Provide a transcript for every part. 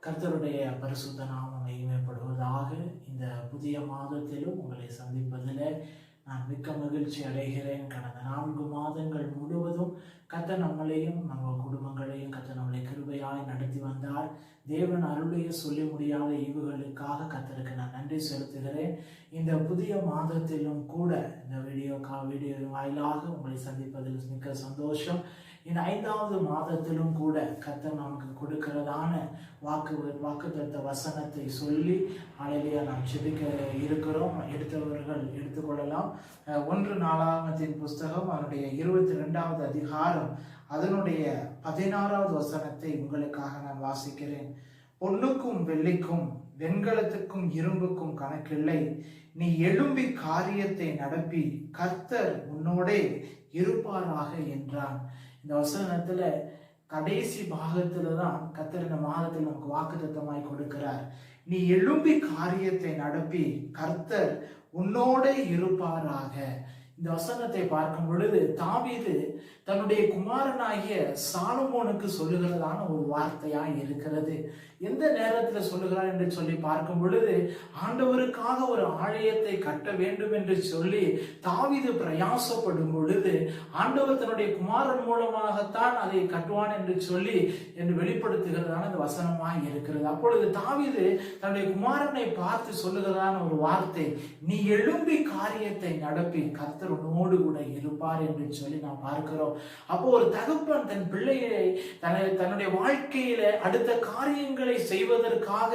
கர்த்தருடைய பரிசுத்த நாமம் மகிமைப்படுவதாக. இந்த புதிய மாதத்திலும் உங்களை சந்திப்பதில் நான் மிக்க மகிழ்ச்சி அடைகிறேன். கடந்த 4 மாதங்கள் முழுவதும் கர்த்தர் நம்மளையும் நம்ம குடும்பங்களையும் கர்த்தர் நம்மளை கிருபையாய் நடத்தி வந்தார். தேவன் அருளைய சொல்லி முடியாத ஈவுகளுக்காக கர்த்தருக்கு நான் நன்றி செலுத்துகிறேன். இந்த புதிய மாதத்திலும் கூட இந்த வீடியோ வாயிலாக உங்களை சந்திப்பதில் மிக்க சந்தோஷம். இந்த 5வது மாதத்திலும் கூட கர்த்தர் நமக்கு கொடுக்கிறதான வாக்குத்தத்த வசனத்தை சொல்லி அலையிலேயே நாம் செபிக்க இருக்கிறோம். எடுத்தவர்கள் எடுத்துக்கொள்ளலாம். 1 நாளாகமத்தின் புஸ்தகம் அதனுடைய 22வது அதிகாரம் அதனுடைய 16வது வசனத்தை உங்களுக்காக நான் வாசிக்கிறேன். பொன்னுக்கும் வெள்ளிக்கும் வெண்கலத்துக்கும் இரும்புக்கும் கணக்கில்லை, நீ எழும்பி காரியத்தை நடப்பி கர்த்தர் உன்னோடே இருப்பாராக என்றான். இந்த வசனத்துல கடைசி பாகத்துல தான் கர்த்தர் இந்த மாதத்தில் நமக்கு வாக்குத்தத்தமாய் கொடுக்கிறார். நீ எழும்பி காரியத்தை நடப்பி கர்த்தர் உன்னோட இருப்பாராக. இந்த வசனத்தை பார்க்கும் பொழுது தாவீது தன்னுடைய குமாரனாகிய சாலமோனுக்கு சொல்லுகிறதான ஒரு வார்த்தையாய் இருக்கிறது. எந்த நேரத்துல சொல்லுகிறார் என்று சொல்லி பார்க்கும் பொழுது, ஆண்டவருக்காக ஒரு ஆலயத்தை கட்ட வேண்டும் என்று சொல்லி தாவீது பிரயாசப்படும் பொழுது ஆண்டவர் தன்னுடைய குமாரன் மூலமாகத்தான் அதை கட்டுவான் என்று சொல்லி என்று வெளிப்படுத்துகிறதான இந்த வசனமாய் இருக்கிறது. அப்பொழுது தாவீது தன்னுடைய குமாரனை பார்த்து சொல்லுகிறதான ஒரு வார்த்தை, நீ எழும்பி காரியத்தை நடப்பி கர்த்தர் உன்னோடு கூட இருப்பார் என்று சொல்லி நாம் பார்க்கிறோம். அப்போ ஒரு தகப்பன் தன் பிள்ளையை தன்னுடைய வாழ்க்கையில அடுத்த காரியங்களை செய்வதற்காக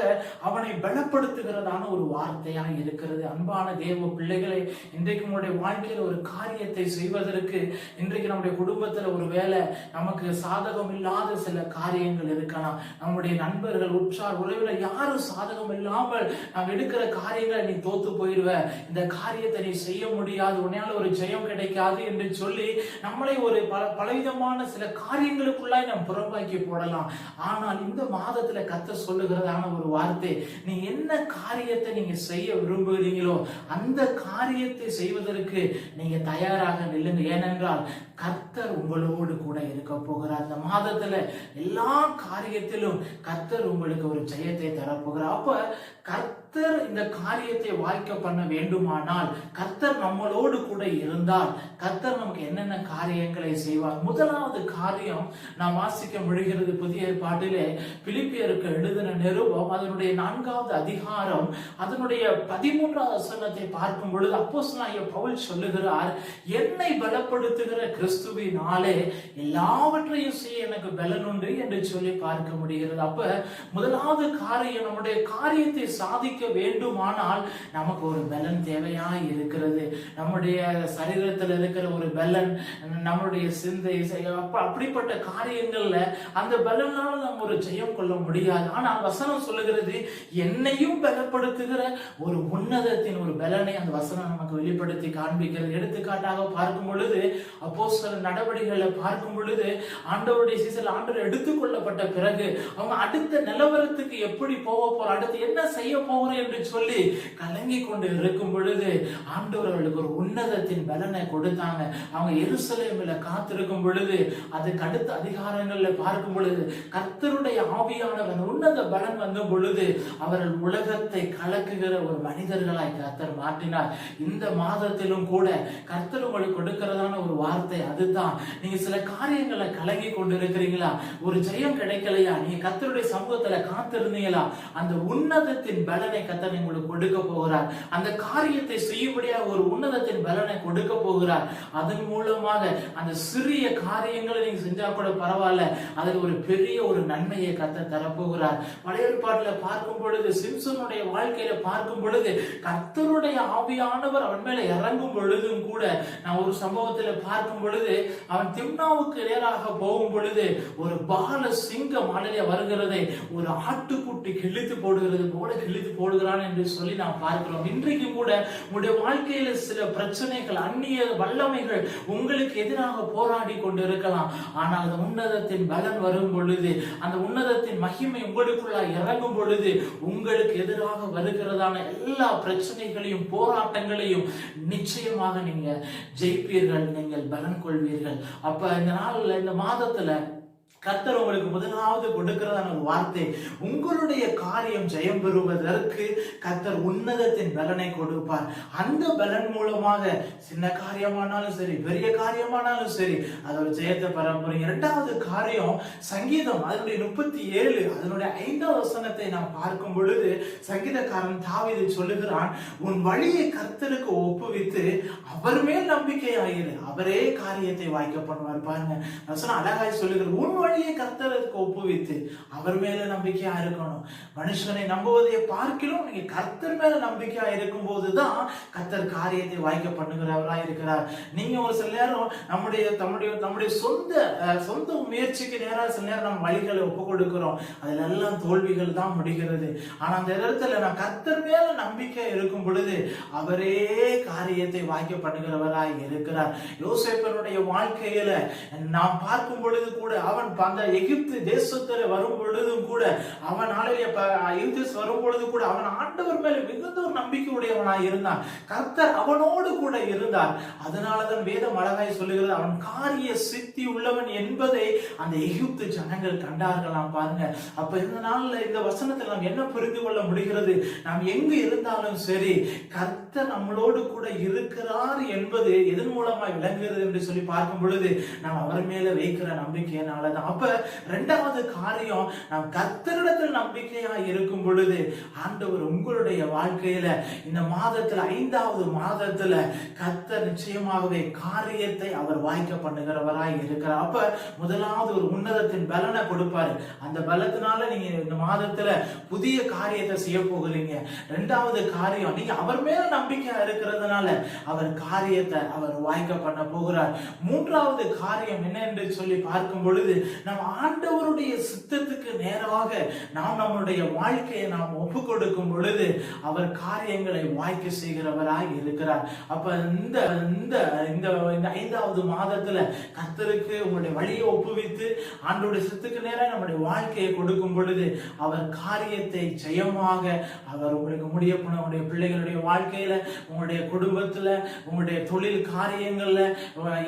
அவனை பலப்படுத்துகிறதான ஒரு வார்த்தையா இருக்கிறது. அன்பான தேவ பிள்ளைகளை, இன்றைக்கு நம்முடைய வாழ்க்கையில ஒரு காரியத்தை செய்வதற்கு, இன்றைக்கு நம்முடைய குடும்பத்துல ஒரு வேலை நமக்கு சாதகம் இல்லாத சில காரியங்கள் இருக்கலாம். நம்முடைய நண்பர்கள், உற்றார், உறவினர் யாரும் சாதகம் இல்லாமல் நாம் எடுக்கிற காரியங்களை நீ தோத்து போயிடுவ, இந்த காரியத்தை நீ செய்ய முடியாது, உன்னால் ஒரு ஜெயம் கிடைக்காது என்று சொல்லி நம்மளை ஒரு பலவிதமான சில காரியங்களுக்குள்ளாய் நாம் புறம்பாக்கி போடலாம். ஆனால் இந்த மாதத்துல கர்த்தர் சொல்லுகிறதான ஒரு வார்த்தை, நீ என்ன காரியத்தை நீங்க செய்ய விரும்புகிறீங்களோ அந்த காரியத்தை செய்வதற்கு நீங்க தயாராக நில்லுங்க. ஏனென்றால் கர்த்தர் உங்களோடு கூட இருக்க போகிறார். இந்த மாதத்துல எல்லா காரியத்திலும் கர்த்தர் உங்களுக்கு ஒரு ஜெயத்தை தரப்போகிறார். அப்ப கர்த்தர் இந்த காரியத்தை வாய்க்க பண்ண வேண்டுமானால், கர்த்தர் நம்மளோடு கூட இருந்தால் கர்த்தர் நமக்கு என்னென்ன காரியங்களை செய்வார். முதலாவது காரியம் நாம் வாசிக்க முடிகிறது புதிய ஏற்பாட்டிலே பிலிப்பியருக்கு எழுதின நிருபம் அதனுடைய 4வது அதிகாரம் அதனுடைய 13வது வசனத்தை பார்க்கும் பொழுது அப்போஸ்தலனாகிய பவுல் சொல்லுகிறார், என்னை பலப்படுத்துகிற கிறிஸ்துவினாலே எல்லாவற்றையும் செய்ய எனக்கு பலன் உண்டு என்று சொல்லி பார்க்க முடிகிறது. அப்ப முதலாவது காரியம், நம்முடைய காரியத்தை சாதிக்க வேண்டுமானால் நமக்கு ஒரு பலன் தேவையாய் இருக்கிறது. நம்முடைய சரீரத்தில் இருக்கிற ஒரு பலன், நம்முடைய சிந்தை, அப்படிப்பட்ட காரியங்கள்ல அந்த பலனால நம்ம ஒரு ஜெயம் கொள்ள முடியாது. ஆனால் வசனம் சொல்லுகிறது, என்னையும் பலப்படுத்துகிற ஒரு உன்னதத்தின் ஒரு பலனை அந்த வசனம் நமக்கு வெளிப்படுத்தி காண்பிக்கிறது. எடுத்துக்காட்டாக பார்க்கும் பொழுது அப்போஸ்தலர் நடவடிக்கைகளை பார்க்கும் பொழுது ஆண்டவருடைய சீசல் ஆண்டவர் எடுத்துக்கொள்ளப்பட்ட பிறகு அவங்க அடுத்த நிலவரத்துக்கு எப்படி போக போற, அடுத்து என்ன செய்ய போகிறேன் என்று சொல்லி கலங்கி கொண்டு இருக்கும் பொழுது ஆண்டவர் அவர்களுக்கு ஒரு உன்னதத்தின் பலனை கொடுத்தாங்க. அவங்க எருசலேமில் காத்திருக்கும் பொழுது அதுக்கு அடுத்த அதிகாரங்கள்ல பார்க்கும் பொழுது கர்த்தருடைய ஆவியானவர் உன்னத பலன் வந்த பொழுது அவர்கள் உலகத்தை கலக்குகிற ஒரு மனிதர்களாய் கர்த்தர் மாற்றினார். இந்த மாதத்திலும் கூட கர்த்தர் உங்களுக்கு கொடுக்கிறதான ஒரு வார்த்தை அதுதான். நீங்க சில காரியங்களை கலங்கி கொண்டு இருக்கிறீங்களா, ஒரு ஜெயம் கிடைக்கலையா, நீங்க கர்த்தருடைய சமூகத்துல காத்திருந்தீங்களா, அந்த உன்னதத்தின் பலனை கர்த்தர் உங்களுக்கு கொடுக்க போகிறார். அந்த காரியத்தை செய்யும்படியாக ஒரு உன்னதத்தின் பலனை கொடுக்க போகிறார். அதன் மூலமாக அந்த சிறிய காரியங்களை நீங்க செஞ்சா கூட பரவாயில்ல, அதில் ஒரு பெரிய ஒரு நன்மையை கர்த்தர் தரப்போகிறார். பழைய ஏற்பாட்டில பார்க்கும் பொழுது, சிம்சனுடைய வாழ்க்கையில பார்க்கும் பொழுது கர்த்தருடைய ஆவியானவர் அவன் மேல இறங்கும் பொழுதும் கூட நான் ஒரு சம்பவத்துல பார்க்கும் பொழுது, அவன் திம்னாவுக்கு நேராக போகும் பொழுது ஒரு பால சிங்கம் அலைய வருகிறதை ஒரு ஆட்டுக்குட்டி கிழித்து போடுகிறது போல கிழித்து போடுகிறான் என்று சொல்லி நாம் பார்க்கிறோம். இன்றைக்கு கூட உங்களுடைய வாழ்க்கையில சில பிரச்சனைகள், அந்நிய வல்லமைகள் உங்களுக்கு எதிராக போராடி கொண்டு இருக்கலாம். ஆனால் அந்த உன்னதத்தின் பலன் வரும் பொழுது, அந்த உன்னதத்தின் மகிமை உங்களுக்குள்ள இறங்கும் பொழுது உங்களுக்கு எதிராக வருகிறதான எல்லா பிரச்சனைகளையும் போராட்டங்களையும் நிச்சயமாக நீங்க ஜெயிப்பீர்கள், நீங்கள் பலன் கொள்வீர்கள். அப்ப இந்த நாள்ல, இந்த மாதத்துல கர்த்தர் உங்களுக்கு முதலாவது கொடுக்கிறதான ஒரு வார்த்தை, உங்களுடைய காரியம் ஜெயம் பெறுவதற்கு கர்த்தர் உன்னதத்தின் பலனை கொடுப்பார். அந்த பலன் மூலமாக சின்ன காரியமானாலும் சரி, பெரிய காரியமானாலும் சரி, அதோட ஜெயத்தை பெற போறீங்க. இரண்டாவது காரியம், சங்கீதம் அதனுடைய 37 அதனுடைய 5வது வசனத்தை நாம் பார்க்கும் பொழுது சங்கீதக்காரன் தாவீது சொல்லுகிறான், உன் வழியை கர்த்தருக்கு ஒப்புவித்து அவர் மேல் நம்பிக்கையாயிரு, அவரே காரியத்தை வாய்க்க பண்ணுவார். பாருங்க, அழகாய் சொல்லுகிறார், உன் வழியை கர்த்தருக்கு ஒப்புவித்து அவர் மேல நம்பிக்கையா இருக்கணும். மனுஷனை நம்புவதை பார்க்கிறோம், நீங்க கர்த்தர் மேல நம்பிக்கையா இருக்கும் போதுதான் கர்த்தர் காரியத்தை வாய்க்க பண்ணுகிறவரா இருக்கிறார். நீங்க ஒரு சில நேரம் நம்முடைய சொந்த முயற்சிக்கு நேராக சில நேரம் நம்ம வழிகளை ஒப்பு கொடுக்கிறோம், அதுல எல்லாம் தோல்விகள் தான் முடிகிறது. ஆனா அந்த இடத்துல நான் கர்த்தர் மேல நம்பிக்கை இருக்கும் பொழுது அவரே காரியத்தை வாய்க்க பண்ணுகிறவராய் இருக்கிறார். யோசேப்பனுடைய வாழ்க்கையில நாம் பார்க்கும் பொழுது கூட அவன் அந்த எகிப்து தேசத்துல வரும் பொழுதும் கூட அவன் வரும் பொழுது கூட அவன் ஆண்டவர் மேல மிகுந்த ஒரு நம்பிக்கை உடையவனாய் இருந்தான். கர்த்தர் அவனோடு கூட இருந்தார். அதனாலதான் வேதம் அழகாய் சொல்லுகிறது, அவன் காரிய சித்தி உள்ளவன் என்பதை அந்த எகிப்து ஜனங்கள் கண்டார்களாம். பாருங்க, அப்ப இந்த நாள்ல இந்த வசனத்தில் நாம் என்ன புரிந்து கொள்ள முடிகிறது, நாம் எங்கு இருந்தாலும் சரி கர்த்தர் நம்மளோடு கூட இருக்கிறார் என்பது எதன் மூலமாய் விளங்குகிறது என்று சொல்லி பார்க்கும் பொழுது நாம் அவர் மேல வைக்கிற நம்பிக்கையினாலதான். அப்ப இரண்டாவது காரியம், நாம் கர்த்தரிடத்தில் நம்பிக்கையா இருக்கும் பொழுது ஆண்டவர் உங்களுடைய வாழ்க்கையில இந்த மாதத்துல 5வது மாதத்துல கர்த்தர் நிச்சயமாகவே காரியத்தை அவர் வாய்க்க பண்ணுகிறவராய் இருக்கிறார். அப்ப முதலாவது ஒரு உன்னதத்தின் பலனை கொடுப்பாரு. அந்த பலத்தினால நீங்க இந்த மாதத்துல புதிய காரியத்தை செய்ய போகிறீங்க. இரண்டாவது காரியம், நீங்க அவர் மேல நம்பிக்கையா இருக்கிறதுனால அவர் காரியத்தை அவர் வாய்க்க பண்ண போகிறார். மூன்றாவது காரியம் என்ன என்று சொல்லி பார்க்கும் பொழுது, நம் ஆண்டவருடைய சித்தத்துக்கு நேராக நாம் நம்முடைய வாழ்க்கையை நாம் ஒப்பு கொடுக்கும் பொழுது அவர் காரியங்களை வாய்க்க செய்கிறவராய் இருக்கிறார். அப்ப இந்த 5வது மாதத்துல கர்த்தருக்கு உங்களுடைய வழியை ஒப்புவித்து ஆண்டவருடைய சித்தத்துக்கு நேராக நம்முடைய வாழ்க்கையை கொடுக்கும் பொழுது அவர் காரியத்தை ஜெயமாக அவர் உங்களுக்கு முடிய உங்களுடைய பிள்ளைகளுடைய வாழ்க்கையில, உங்களுடைய குடும்பத்துல, உங்களுடைய தொழில் காரியங்கள்ல,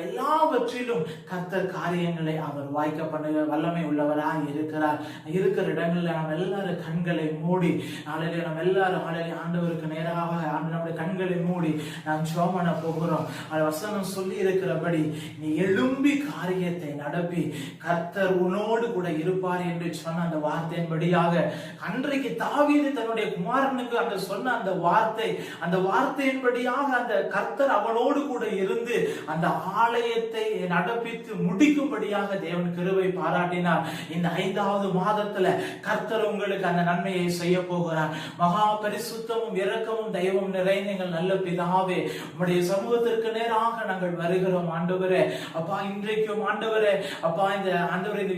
எல்லாவற்றிலும் கர்த்தர் காரியங்களை அவர் வாய்க்க பண்ணுகிற வல்லமை உள்ளவராய் இருக்கிறார். இருக்கிற இடங்கள்ல நம்ம எல்லாரும் கண்களை மூடி நம்ம எல்லாரும் ஆண்டவருக்கு நேராக நம்முடைய கண்களை மூடி நாம் ஜெபம் பண்ண போகிறோம். வசனம் சொல்லி இருக்கிறபடி நீ எழும்பி காரியத்தை நடப்பி கர்த்தர் உன்னோடு கூட இருப்பார் என்று சொன்ன அந்த வார்த்தையின்படியாக அன்றைக்கு தாவீது தன்னுடைய குமாரனுக்கு அந்த சொன்ன அந்த வார்த்தையின்படியாக அந்த கர்த்தர் அவனோடு கூட இருந்து அந்த ஆலயத்தை நடப்பித்து முடிக்கும்படியாக தேவன் கிருபை பாராட்டினார். இந்த 5வது மாதத்துல கர்த்தர் உங்களுக்கு அந்த நன்மையை செய்ய போகிறார். மகா பரிசுத்தமும் இரக்கமும் தெய்வம் நிறைந்த எங்கள் நல்ல பிதாவே, உம்முடைய சமூகத்திற்கு நேராக நாங்கள் வருகிறோம். ஆண்டவரே, அப்பா இன்றைக்கும் ஆண்டவரே, அப்பா இந்த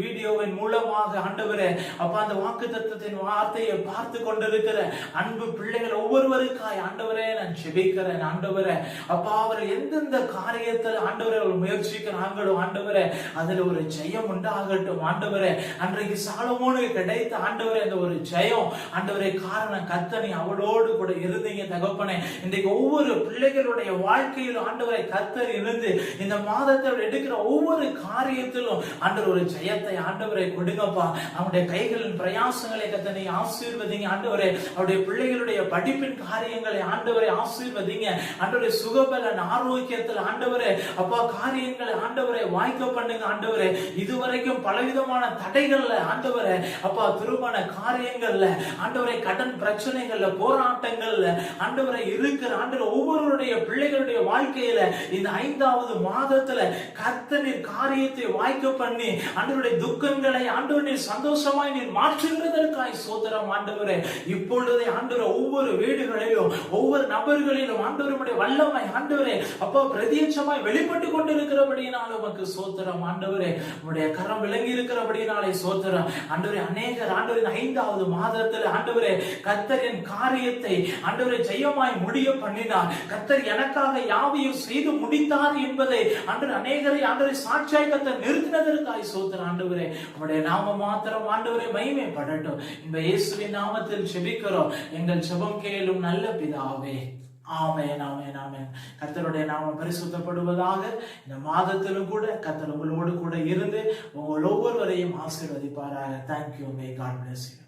வீடியோவின் மூலமாக ஆண்டவரே, அப்பா அந்த வாக்குத்தத்தத்தின் வார்த்தையை பார்த்து கொண்டிருக்கிற அன்பு பிள்ளைகள் ஒவ்வொருவருக்காய் ஆண்டவரே நான் ஜெபிக்கிறேன். ஆண்டவரே, அப்பா அவர் எந்தெந்த காரியத்தில் ஆண்டவரே முயற்சிக்கிறாங்களோ ஆண்டவரே அதுல ஒரு ஜெயம் உண்டாகட்டும். ஆண்டவரே, அன்றைக்கு சாலமோனுக்கு கிடைத்த ஆண்டவரே அந்த ஒரு ஜெயம் ஆண்டவரே காரணம் கர்த்தனை அவளோடு கூட இருந்தீங்க தகப்பனே. இன்றைக்கு ஒவ்வொரு பிள்ளைகளுடைய வாழ்க்கையிலும் ஆண்டவரை கர்த்தர் இருந்து இந்த மாதத்தில் எடுக்கிற ஒவ்வொரு காரியத்திலும் ஆண்டவர் ஒரு ஜெயத்தை ஆண்டவரை கொடுங்கப்பா. அவனுடைய கைகளின் பிரயாசங்களை கர்த்தனை ஆசீர்வதிங்க ஆண்டவரே. அவருடைய பிள்ளைகளுடைய படிப்பின் காரியங்களை ஆண்டவரை ஆசீர்வதிங்க ஆண்டவரே. சுகபலன் ஆரோக்கியத்தில் ஆண்டவரே அப்பா காரியங்களை ஆண்டவரை வாய்க்க பண்ணுங்க ஆண்டவரே. இதுவரைக்கும் பலவிதமான தடைகள்ல ஆண்டவரே அப்பா திருமண காரியங்கள்ல ஆண்டவரை கடன் பிரச்சனைகள்ல போராட்டங்கள்ல ஆண்டவரை இருக்கிற ஆண்டவர் ஒவ்வொருடைய பிள்ளைகளுடைய வாழ்க்கையில இந்த 5வது மாதத்துல கர்த்தரின் காரியத்தை வாய்க்க பண்ணி ஆண்டவருடைய துக்கங்களை ஆண்டவரின் சந்தோஷமாய் நீர் மாற்றுகிறதற்காய் சோதரம் ஆண்டவரே. இப்பொழுதே ஆண்டவர் ஒவ்வொரு வீடுகளிலும் ஒவ்வொரு நபர்களிலும் ஆண்டவருடைய வல்லமை ஆண்டவரே அப்பா பிரத்யட்சமாய் வெளிப்பட்டு கொண்டிருக்கிறபடியினால உமக்கு சோதரம் ஆண்டவரே. உம்முடைய கரம் விளங்கி இருக்கிறபடியினாலே சோதரம் ஆண்டவரே. அநேகர் ஆண்டவரின் 5வது மாதத்துல ஆண்டவரே கர்த்தரின் காரியத்தை ஆண்டவரை ஜெயமாய் முடிய பண்ணினார். கர்த்தர் எனக்காக யாவையும் செய்து முடித்தார் என்பதை ஆண்டவர் அநேகரை ஆண்டவரை சாட்சியாய் கர்த்தர் நிறுத்தினதற்காய் சோதரம் ஆண்டவரே. உம்முடைய நாமம் மாத்திரம் ஆண்டவரை மகிமைப்படட்டும். இந்த இயேசுவின் நாமத்தில் ஜெபிக்கிறோம் எங்கள் ஜெபம் கேளும் நல்ல பிதாவே, ஆமென், ஆமென், ஆமென். கர்த்தருடைய நாமம் பரிசுத்தப்படுவதாக. இந்த மாதத்திலும் கூட கர்த்தர் உங்களோடு கூட இருந்து உங்கள் ஒவ்வொருவரையும் ஆசீர்வதிப்பாராக. Thank you. May God bless you.